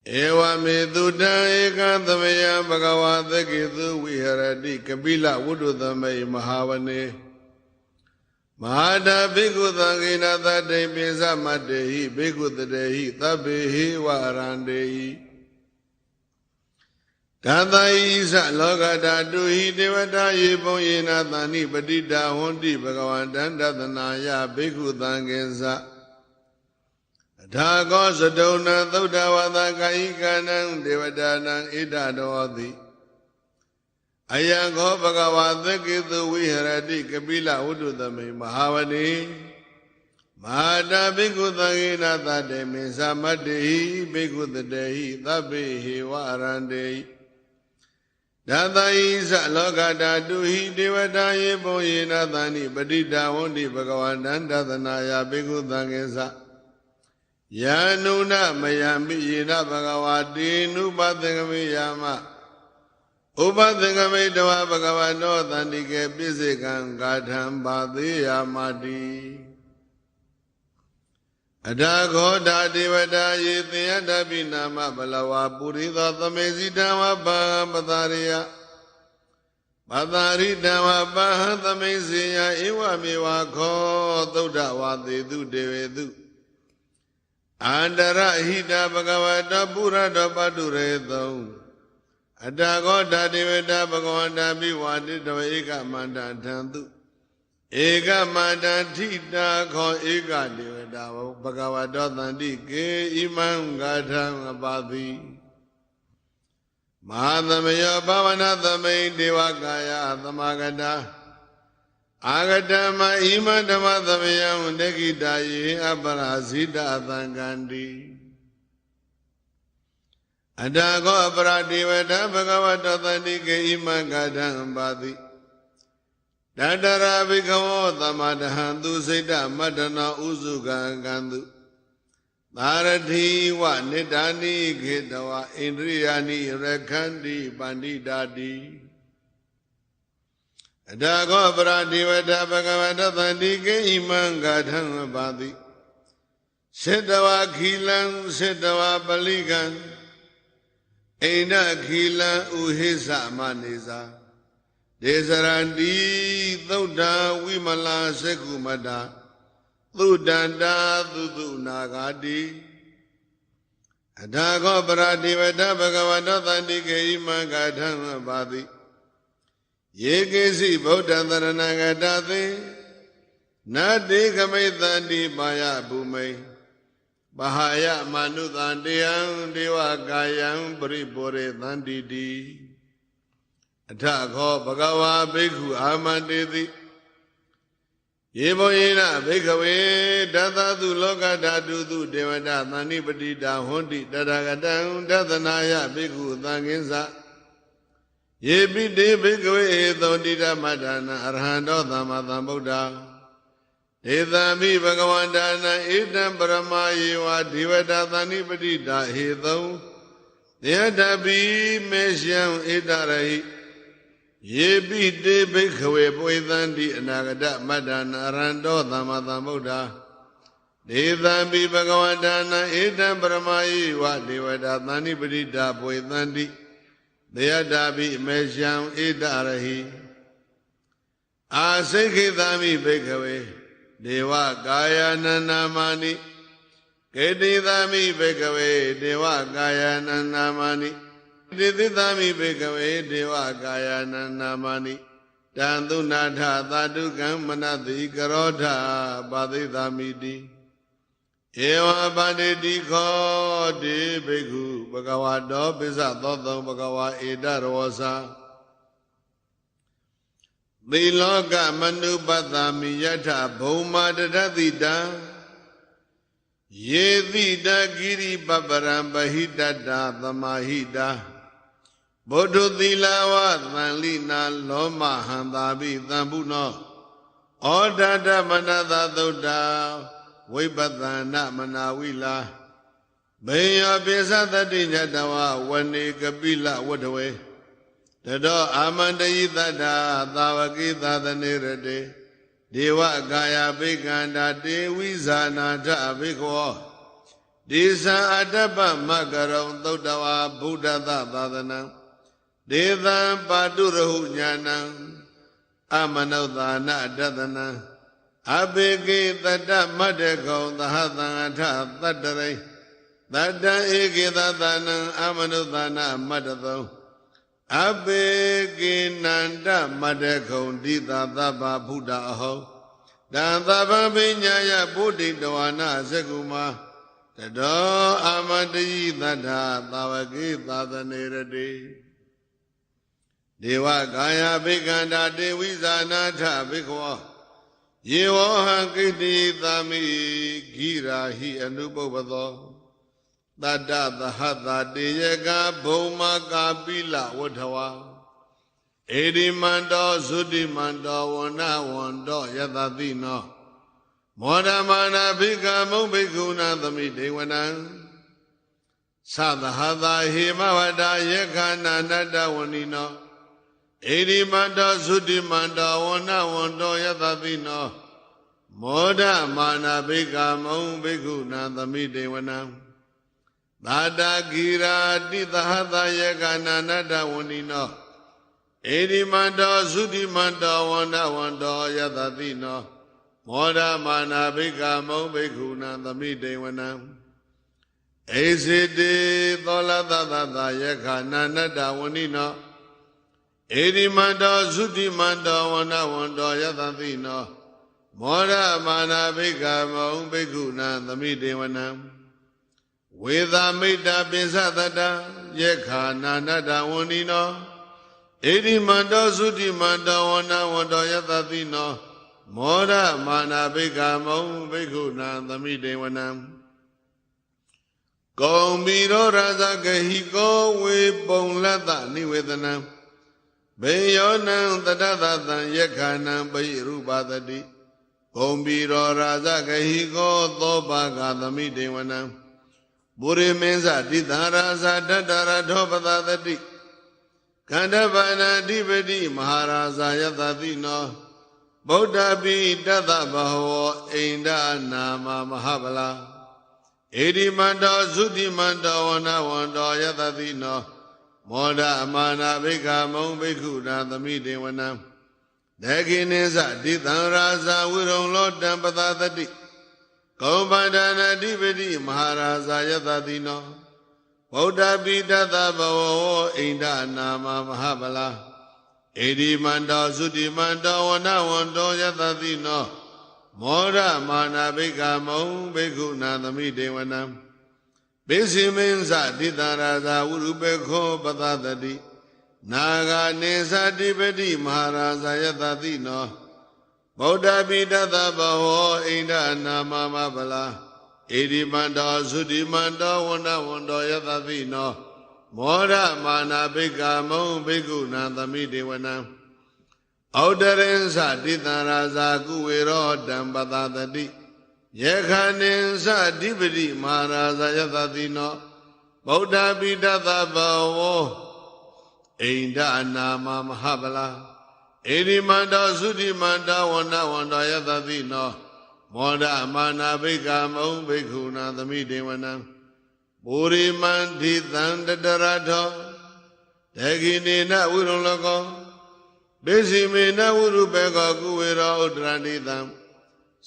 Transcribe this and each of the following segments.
Ewa me duda eka tamaya bhagava dhakitu viharati kapila vududhamai mahavane Mahada bhikkhu thangina thate pisa matehi bhikkhu tatehi tabbehi varandehi Tata isa loka dhatuhi devata yipon yena thani patita honti bhagavantan tathanaya bhikkhu thanginsa Dhago sadona thuddhavata kaikanam devatanam idadavati Ayago bhagava dhakitu viharati kapila vududhamai mahavane Mahada bhikkhu thangina thate pisa matehi bhikkhu tatehi tabbehi varandehi Tata isa loka dhatuhi devata yipon yena thani patita honti bhagavantan tathanaya bhikkhu thanginsa Yanuna mayami yena bhagavati nupathangami yama Upathangami dava bhagavano thandike pisekam gatham bhati yamati Adhago dhadivata yethiyata binama balava puritha thamesi dhamma bhaha pathariya Pathari dhamma bhaha thamesiya ewa mewa kho thuddha vatetu devetu Andara hita bhagavata purata paturetau Adhago dhadivata bhagavata bhivatitava eka manda dhantu Eka manda thita kho eka devata bhagavata thantike imam gatham apati Mahadhamaya bhavana thamai devakaya thamagata Agatama ima dhamma thamayam dekitaye aparasita thangandi Adhago aparadivata bhagavata thantike ima gatham apati Dadara bhikkhavo thamadahantu siddha madana usugangantu Tharati wa nidani khedava indriyani rakhanti panditati Adhago paradivata bhagavata thantike imam gatham apati Siddhava khilam siddhava palikam Aina khilam uhisa manisa Desaranti thuddha vimala sekumata Thuddhanta thudu nagati Adhago paradivata bhagavata thantike imam gatham apati Yekesi Buddha Dharanagatate Nati Kamithanti Bhaya Bhumai Bahaya Manutantiyam Devakayam Paripure Thantiti Adhago Bhagava Bhikkhu Amantiti Yevoyena Bhikkhave Dathatu Loka Dhatutu Devata Thani Patita Honti Tathagatam Tathanaya Bhikkhu Thanginsa Yepite bhikkhave thondita madana arhanto thamma sambuddha Ethami bhagavantana etam parama yewa devata thani patita hethau Deyatapi meshyam etarahi Yepite bhikkhave poithanti anagata madana arhanto thamma sambuddha Ethami bhagavantana etam parama yewa devata thani patita poithanti Deyatapi meshyam etarahi Asekhithami bhikkhave Deva kaya nanamani Kedithami bhikkhave Deva kaya nanamani Kedithami bhikkhave Deva kaya nanamani Tantu natha tatukam manati karotha Padithamiti Eva Paditi Kho De Bhikkhu Bhagavato Pisa Thotham Bhagava Eda Rosa Diloka Manupatami Yatha Bhoma Dadadita Yedita Giri Babaram Bahitata Thamahita Bodhu Dilawa Thanlina Loma Handabi Thambuno Odata Manatha Thuddha Vipatthana manavila Bhaya pesa tati nyatawa Vane kapila vadave Tado amandayi tata Thavaki tatanirate Deva kaya bhikkhanda Devi zanata bhikkho ဒေသအတ္တပမကရုံသုတ္တဝါဗုဒ္ဓသသာသနံဒေသံပါတုရဟုညာဏံအမနုဿာနတတနံအဘေကိတတ္တမတ္တကုံသဟသံအထသတ္တရိတတ္တဧကိသသနံအမနုဿာနမတ္တသောအဘေကိနန္တမတ္တကုံဒိသသဗ္ဗဗုဒ္ဓအဟောတံသဗ္ဗပညာယဗုဒ္ဓိတဝါနာဇဂုမာတတောအာမတယိသတ္ထသာဝကိသာသနေရတိဒေဝကာယဘိက္ခန္တာတေဝိဇာနာထဘိက္ခဝောယေဝဟံကိတိသာမိဂိရာဟိအနုပုပ္ပသောတတ္တသဟတတေယကဘုံမကာပိလဝထဝါဧရိမန္တောသုတိမန္တောဝဏဝန္တောယတတိနောမောဒမာနာဘိက္ခမုံဘိက္ခုနာသမိဒေဝနံသသဟတာဟေမဝတ္တယက္ခဏာနတ္တဝဏိနောဧရိမန္တောသုတိမန္တောဝဏဝန္တောယတတိနောမောဒမာနာဘိက္ခမုံဘိက္ခုနာသမိဒေဝနံသာတာဂိရာတိသဟတာယက္ခဏာနတ္တဝဏိနောဧရိမန္တောသုတိမန္တောဝဏဝန္တောယတတိနောမောဒမာနာဘိက္ခမုံဘိက္ခုနာသမိတေဝနံဧစိတေသောလသသသယက္ခဏာနတ္တဝဏိနောဧရိမန္တောသုတိမန္တောဝဏဝန္တောယတတိနောမောဒမာနာဘိက္ခမုံဘိက္ခုနာသမိတေဝနံဝေသမိတ္တပိစသတ္တယက္ခဏာနတ္တဝဏိနောဧရိမန္တောသုတိမန္တောဝဏဝန္တောယတတိနောမောဒမာနာဘိက္ခမုံဘိက္ခုနာသမိတေဝနံကုံဘီရောရာဇဂဟိကောဝေပုံလတ္တနိဝေဒနံဘေယောနံတတသတံယက္ခဏံပိရူပသတိကုံဘီရောရာဇဂဟိကောသောပါကသမိတေဝနံပုရိမင်းစတိသာရာဇတတရထောပသသတိခန္ဓဗန္နအဓိပတိမဟာရာဇယတတိနောဗုဒ္ဓပိတတဘဟဝိန္ဒနာမမဟာဗလာဧရိမန္တောသုတိမန္တောဝဏဝန္တောယတတိနောမောဒမာနာဘိက္ခမုံဘိက္ခုနာသမိတေဝနံဒေခိနိသတိသံရာဇဝိရုံလောတံပသသတိကောပန္ဒနာအဓိပတိမဟာရာဇယတတိနောဗုဒ္ဓပိတတဘဝဝိန္ဒနာမမဟာဗလာဧရိမန္တောသုတိမန္တောဝဏဝန္တောယတတိနောမောဒမာနာဘိက္ခမုံဘိက္ခုနာသမိတေဝနံပိစိမင်းစတိတရာဇဝုရုပေခောပသတတိနာဂာနေသတိပတိမဟာရာဇယတတိနောဗုဒ္ဓပိတတဘဝအိန္ဒနာမမဗလာဧရိမန္တောသုတိမန္တောဝဏဝန္တောယတတိနောမောဒမာနာဘိက္ခမုံဘိက္ခုနာသမိတေဝနံဩဒရင်္စတိတရာဇာကုဝေရောတံပသတတိယေခဏိသအဓိပတိမဟာရာဇယတတိနောဗုဒ္ဓပိတတဘဝအိန္ဒနာမမဟာဗလာဧရိမန္တောသုတိမန္တောဝဏဝန္တောယတတိနောမောဒမာနာဘိက္ခမုံဘိက္ခုနာသမိတေဝနံပုရိမန္တိသံတတရထောဒေခိနေနဝိရုံလကောပိစိမေနဝုရုပေကောကုဝေရောဥဒရဏိတံ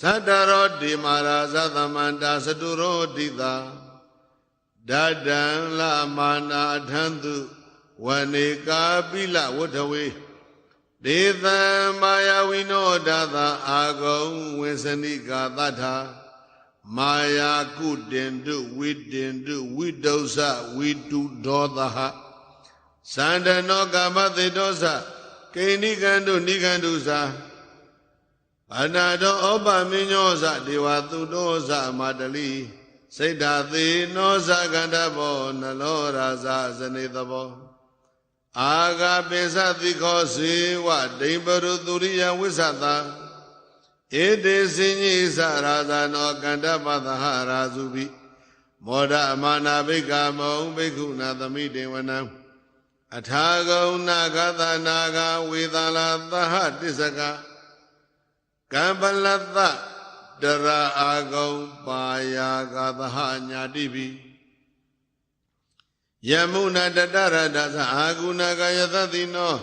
သတ္တရောတိမာရာဇသမန္တာသတုရောတိတာဒဒံလမာနာအထံတုဝနေကာပိလဝထဝေဒေသံမာယဝိနောဒသအာဂုံဝေစနိကာသတ္ထာမာယာကုတင်တုဝိတင်တုဝိဒုစဝိတုဒောသဟသန္တနောကာမသေတောသကိဏိကံတုနိကံတုသာအနာတောဩပမညောသဒေဝသုတောသမာတလိစိတ်ဓာသေနောသကန္တဘောနလောရာဇဇနေတဘောအာဂပိသတိခောစေဝဒိံပရုသူရိယဝိသတာဧတေစဉ္ညိသရာဇနောကန္တပသဟရာဇုပိမောဒမာနာဘိက္ခမုံဘိက္ခုနာသမိတေဝနံအထာဂုံနာဂသနာဂဝေသလာသဟတစ္ဆကကံပလတ္တပ တရာအာကုံပါယာကသဟညာတိပိယမုဏတတရတသအာဂုဏကယသတိနော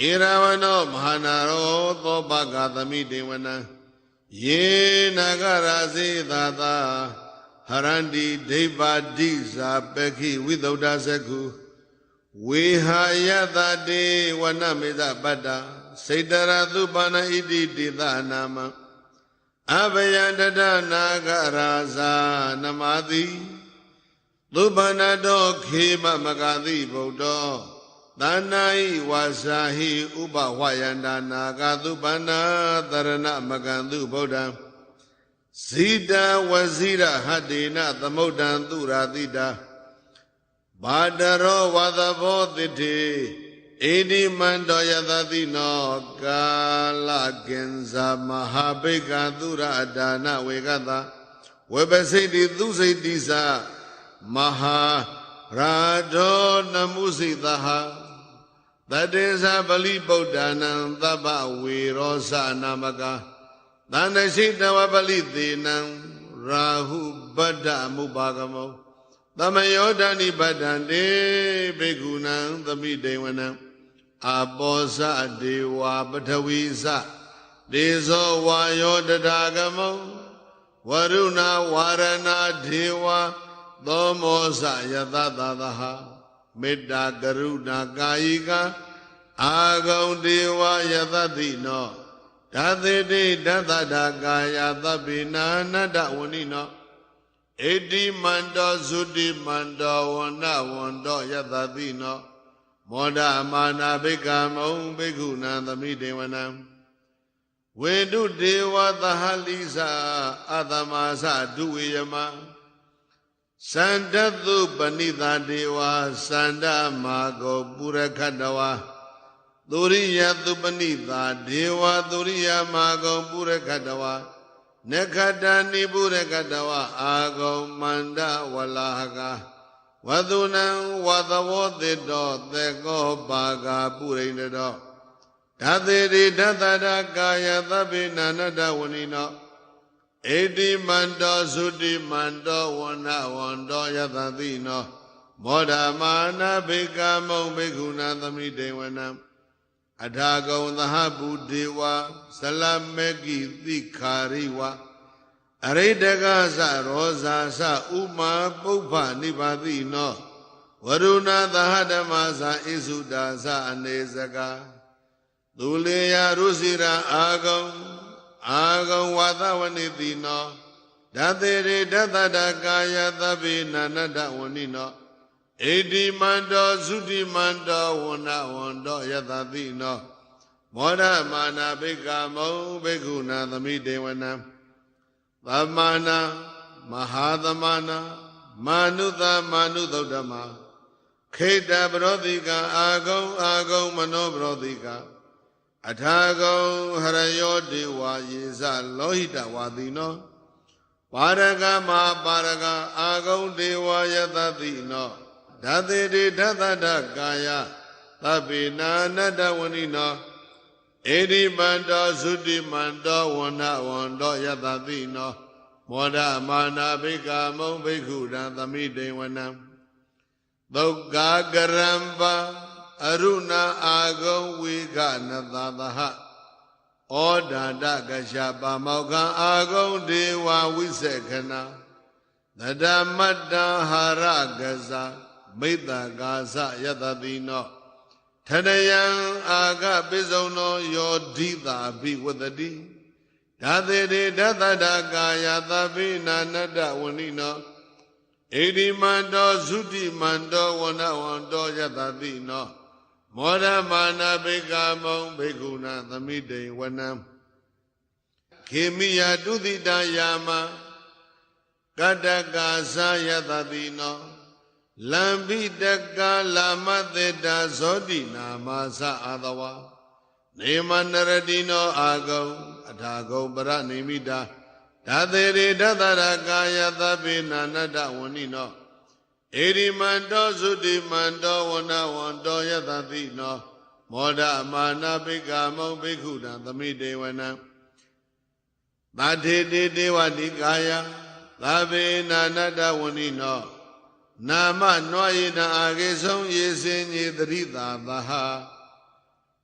ဧရဝနောမဟာနာရောသောပကသမိတေဝနံယေနာဂရာစေသာသာဟရန္တိဒိဗ္ဗဒိဇာပခိဝိသုဒ္ဓဇကုဝေဟာယတတေဝနမေဇပတ္တစေတရသုပနဣတိတေသနာမအဘယန္တတနာဂရာဇာနမတိသုပနတောခေမမဂတိဗုဒ္ဓောသန္နာဟိဝါစာဟိဥပဝယန္တာနာဂသုပနာတရဏမကံသူဗုဒ္ဓံဇိတဝဇိရဟတေနသမုဒ္ဒံသူရာတိတာဘာတရောဝသဘောတိတေဣတိမန္တောယသတိနောကာလကင်္ဇာမဟာဘိကသူရဒါနဝေကတဝေပစိတိသူစိတိသမဟာရာဒောနမုစိတဟတတေသပလိဗုဒ္ဓနံသဗ္ဗဝေရောစနာမကသန္တရှိတဝပလိသေနံရာဟုဗတ္တမုပါကမောသမယောဒဏိဗတ္တံတေဘိက္ခုနံသမိတေဝနံအပောဇဒေဝပထဝီဇဒေဇောဝါယောတထာဂမောဝရုဏဝါရဏဒေဝသောမောဇယသတသဟမေတ္တာကရုဏာကာယိကအာဂုံဒေဝယသတိနောဓာသေတိဓာတတာကာယသဗ္ဗေနာနတ္တဝဏိနောဣတိမန္တောသုတိမန္တောဝန္နဝန္တောယသတိနောမောဒမာနာဘိက္ခမုံဘိက္ခုနံသမိတေဝနံဝေတုဒေဝသဟလိသအသမာသဒုဝေယမစန္ဒတုပဏိတာဒေဝစန္ဒမာကောပုရခတဝါသုရိယတုပဏိတာဒေဝသုရိယမာကောပုရခတဝါနခတနိပုရခတဝါအာကောမန္တဝလာဟကဝသုနံဝသဝောတိတောသေကောပါကပုရိန္ဒတောဓာသေရိဓတတကာယသဗ္ဗေနာနတဝဏိနောဣတိမန္တောသုတိမန္တောဝန္နဝန္တောယသတိနောမောဒမာနာဘိက္ခမုံဘိက္ခုနံသမိတေဝနံအထာကုံသဟဗုဒေဝဇလမေကိတိခာရိဝအရိတကသရောဇာသဥမာပုပ္ပနိဗ္ဗာတိနောဝရုဏသဟဓမ္မသဣစုတာသအနေစကသူလေယရုစီရာအာဂုံဝါသဝနိတိနောဓာသေရိဓတတကာယသဗ္ဗေနာနတဝဏိနောဣတိမန္တောသုတိမန္တောဝန္နဝန္တောယသတိနောမောဒမာနာဘိက္ခမုံဘိက္ခုနံသမိတေဝနံသမ္မာနာမဟာသမနာမာနုသမာနုသုဒ္ဓမခိတပရောတိကအာဂုံမနောပရောတိကအထာကုံဟရယောဒေဝယေဇလောဟိတဝါတိနောပါရကမပါရကအာဂုံဒေဝယသတိနောဓာသေတိဓတတကာယသဗ္ဗေနာနတ္တဝဏိနောဣတိမန္တောသုတိမန္တောဝန္နဝန္တောယသတိနောမောဒမာနာဘိက္ခမုံဘိက္ခုနံသမိတေဝနံသုက္ကာကရံပါအရုဏအာဂုံဝေကနသသဟဩဒန္တကရှပါမောခံအာဂုံဒေဝဝိစေခဏသဒ္ဓမတ္တဟာရကဇာမိတ္တကာသယတတိနောထနယံအာဂပိစုံနောယောဓိတာဘိဝတတိဓာသေတိဓတတကာယသဗ္ဗေနာနတ္တဝဏိနောဣတိမန္တောသုတိမန္တောဝန္နဝန္တောယတတိနောမောဒမာနာဘိက္ခမုံဘိက္ခုနံသမိတေဝနံခေမိယတုတိတယာမကတ္တကာသယတတိနောလံပိတကလာမသေတာဇောတိနာမသအာသဝနေမနရတိနောအာဂုံအထာဂုံပရနိမိတာဓာသေရိဓတရကာယသဗ္ဗေနာနတ္တဝဏိနောဣရိမန္တောသုတိမန္တောဝန္နဝန္တောယသတိနောမောဒမာနဘိက္ခမုံဘိက္ခုနံသမိတေဝနံ သာထေတေတေဝတိကာယသာဗေနာနတဝဏိနောနာမနွားယေတအာဂေဆုံးယေစင်ညေတရိတာသဟာ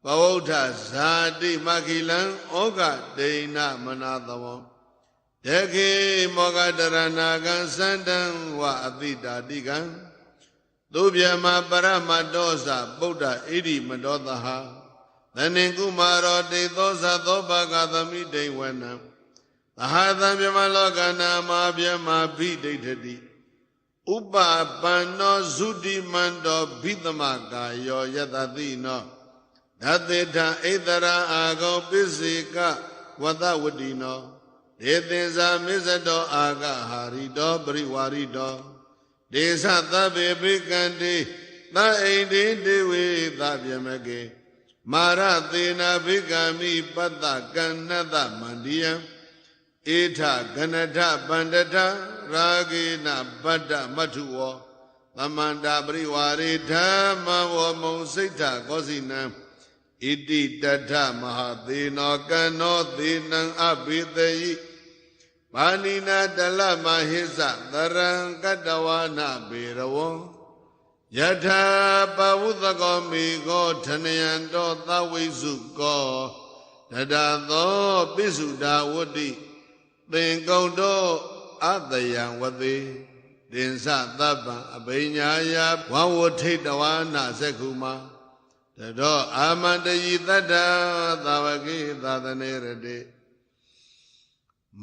ပဝုဋ္ဌဇာတိမခိလံဩဃဒိဏမနာသဝံတေခေမောဂတရဏကံစန္တံဝအတိတာတိကံသုဗျမပရမတောသပုဒ္ဓဣရိမတောသဟာသနေကုမာရောတေသောသသောဘဂသမိဒိဝနံသဟာသံမြမလောကနာမဗျမဘိဒိဋ္ဌတိဥပပန္နောဇုတိမန္တောဘိသမကာယောယတတိနောဓတေထဣတရာအာဂောပိစေကဝတဝတိနောဒေသင်္ဇာမစ္စတောအာဂဟာရိတောပရိဝါရိတောဒေသသဗ္ဗေဘိကံတေသအိန္ဒေတေဝေသဗျမကေမာရသေနာဘိကမိပတ္တကဏ္ဏတမန္တိယံဧထဂဏထပန္တထရာဂေနဗတ္တမထုဝောသမန္တာပရိဝါရေဓမ္မဝမုံစိတ်ထကောစီနံဣတိတထမဟာသေနောကံနောသေနံအဘိသေယိဘာနိနာတလမဟိသသရံကတ္တဝါနာဘေရဝံယထာပဝုသကောမိကောထနယံတောသဝိစုကောတတသောပိစုဒာဝတ္တိသင်္ကုံတောအတယံဝတိတင်္စသဗ္ဗံအဘိညာယဝဝထိတဝါနာသက္ခုမာတတောအာမန္တယိတတ္တသာဝကေသာသနေရတိ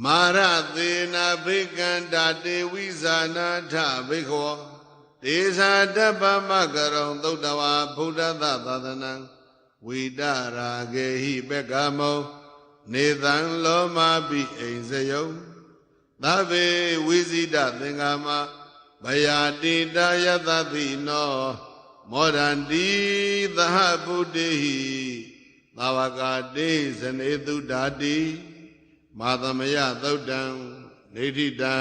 မာရသေနာဘိကန္တာတေဝိဇာနာထဘိခောဒေဇာတပ္ပမကရောသုတ္တဝါဗုဒ္ဓသသာသနံဝိတရာဂေဟိပက္ခမောနေသံလောမာပိအိမ်စယုံသဗ္ဗေဝိဇိတသင်္ဃမဗယာတိတာယတတိနောမောဒန္တိသဟဗုဒ္ဓိသာဝကာတိဇနေတုဒ္ဓာတိမာသမယသုတ်တံဒိဋ္ဌိတံ